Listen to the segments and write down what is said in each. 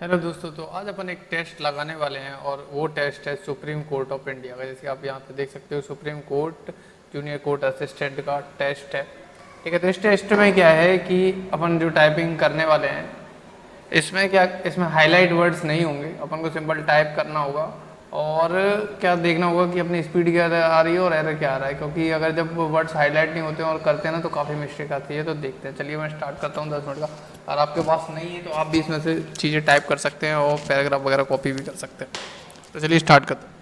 Hello दोस्तों, तो आज अपन एक टेस्ट लगाने वाले हैं और वो टेस्ट है सुप्रीम कोर्ट ऑफ इंडिया का। जैसे आप यहाँ पे देख सकते हो, supreme court junior court assistant का टेस्ट है। ठीक है, तो इस टेस्ट में क्या है कि अपन जो टाइपिंग करने वाले हैं, इसमें हाईलाइट वर्ड्स नहीं होंगे। अपन को सिंपल टाइप करना होगा और क्या देखना होगा कि अपनी स्पीड क्या आ रही है और एरर क्या आ रहा है, क्योंकि अगर जब वर्ड्स हाईलाइट नहीं होते हैं और करते हैं ना तो काफ़ी मिस्टेक आती है। तो देखते हैं, चलिए मैं स्टार्ट करता हूँ 10 मिनट का। और आपके पास नहीं है तो आप भी इसमें से चीज़ें टाइप कर सकते हैं और पैराग्राफ वगैरह कॉपी भी कर सकते हैं। तो चलिए स्टार्ट करते हैं।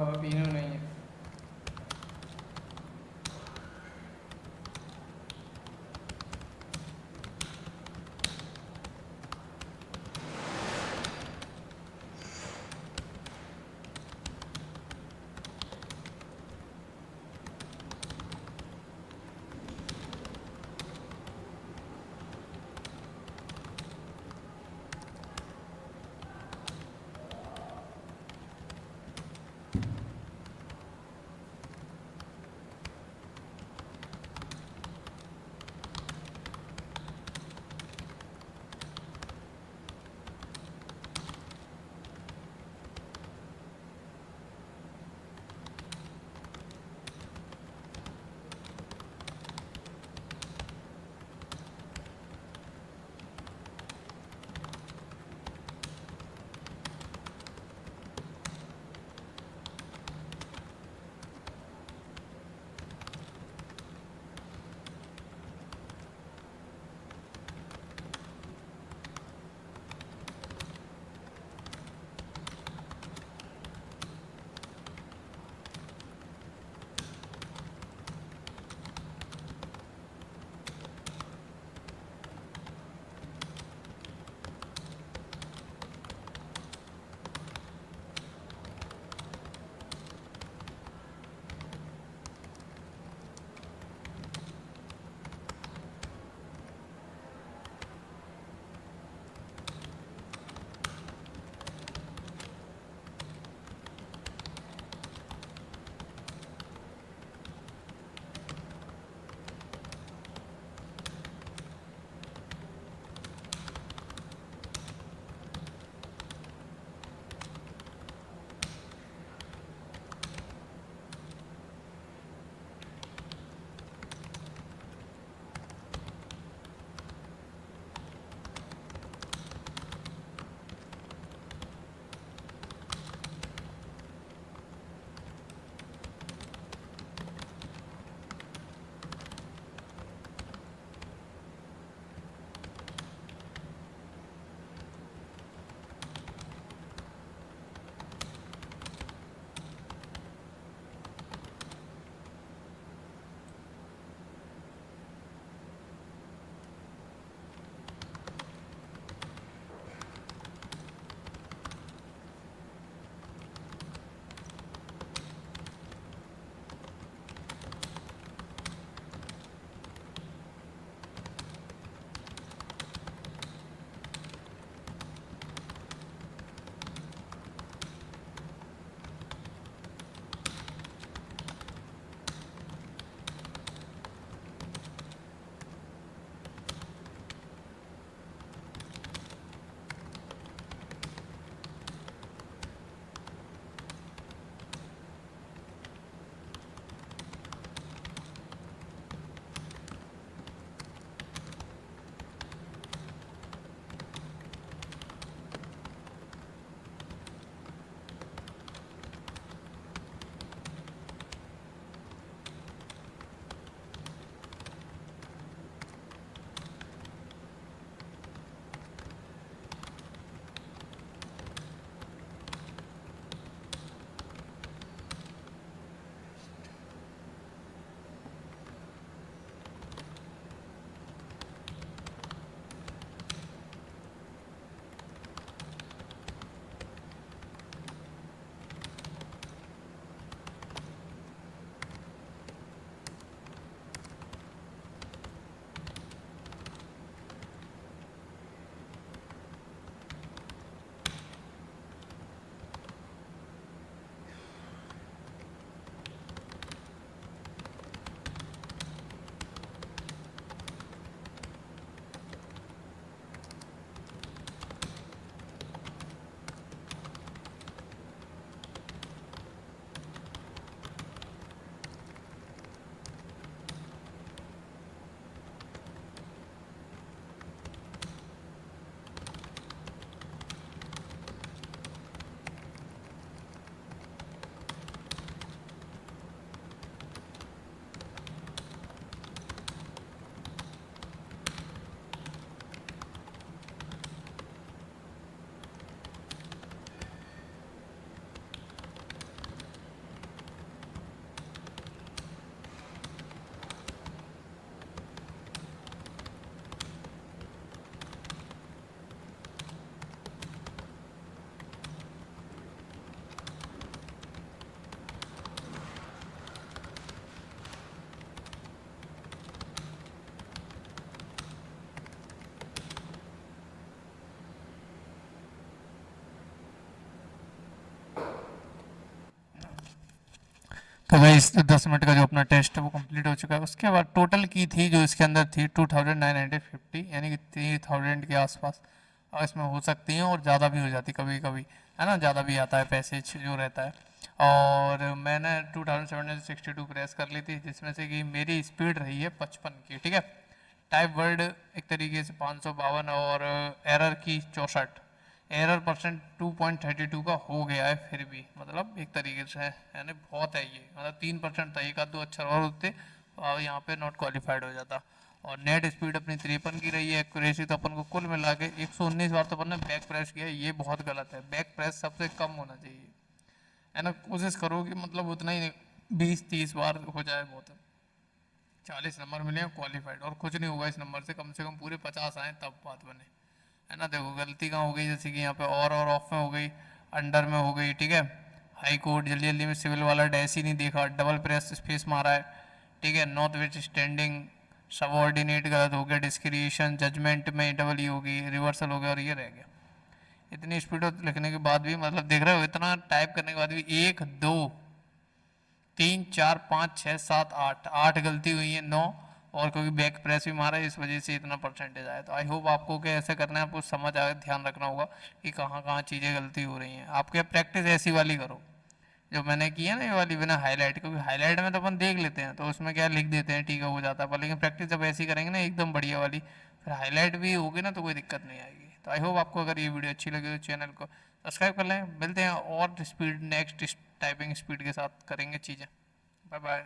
पीनू नहीं है। तो भाई इस 10 मिनट का जो अपना टेस्ट है वो कंप्लीट हो चुका है। उसके बाद टोटल की थी जो इसके अंदर थी 2950, यानी कि 3000 के आसपास। और इसमें हो सकती हैं और ज़्यादा भी हो जाती कभी कभी, है ना, ज़्यादा भी आता है पैसेज जो रहता है। और मैंने 2762 प्रेस कर ली थी, जिसमें से कि मेरी स्पीड रही है 55 की, ठीक है। टाइप वर्ड एक तरीके से 552 और एरर की 64। एरर परसेंट 2.32 का हो गया है, फिर भी मतलब एक तरीके से है, यानी बहुत है ये, मतलब 3% था, एक आध दो अक्षर और होते और यहाँ पे नॉट क्वालिफाइड हो जाता। और नेट स्पीड अपनी 53 की रही है। एक्यूरेसी तो अपन को कुल मिला के 119 बार तो अपन ने बैक प्रेस किया, ये बहुत गलत है। बैक प्रेस सबसे कम होना चाहिए, है ना। कोशिश करो कि मतलब उतना ही 20-30 बार हो जाए, बहुत है। 40 नंबर मिले क्वालिफाइड, और कुछ नहीं होगा इस नंबर से कम पूरे 50 आए तब बात बने, है ना। देखो गलती कहाँ हो गई, जैसे कि यहाँ पे और ऑफ में हो गई, अंडर में हो गई, ठीक है। हाई कोर्ट जल्दी जल्दी में सिविल वाला डैश ही नहीं देखा, डबल प्रेस स्पेस मारा है, ठीक है। नॉट विथ स्टैंडिंग सबऑर्डिनेट गलत हो गया, डिस्क्रिएशन जजमेंट में डबल ई हो गई, रिवर्सल हो गया और ये रह गया। इतनी स्पीड लिखने के बाद भी, मतलब देख रहे हो, इतना टाइप करने के बाद भी 1 2 3 4 5 6 7 8 गलती हुई है, 9। और क्योंकि बैक प्रेस भी मारा है इस वजह से इतना परसेंटेज आया। तो आई होप आपको क्या ऐसे करना है, आपको समझ आए, ध्यान रखना होगा कि कहाँ कहाँ चीज़ें गलती हो रही हैं। आपके प्रैक्टिस ऐसी वाली करो जो मैंने की है ना, ये वाली बिना हाईलाइट, क्योंकि हाईलाइट में तो अपन देख लेते हैं तो उसमें क्या लिख देते हैं, ठीक है, हो जाता है, पर लेकिन प्रैक्टिस जब ऐसी करेंगे ना एकदम बढ़िया वाली, फिर हाईलाइट भी होगी ना तो कोई दिक्कत नहीं आएगी। तो आई होप आपको अगर ये वीडियो अच्छी लगी तो चैनल को सब्सक्राइब कर लें। मिलते हैं और स्पीड नेक्स्ट टाइपिंग स्पीड के साथ करेंगे चीज़ें। Bye bye.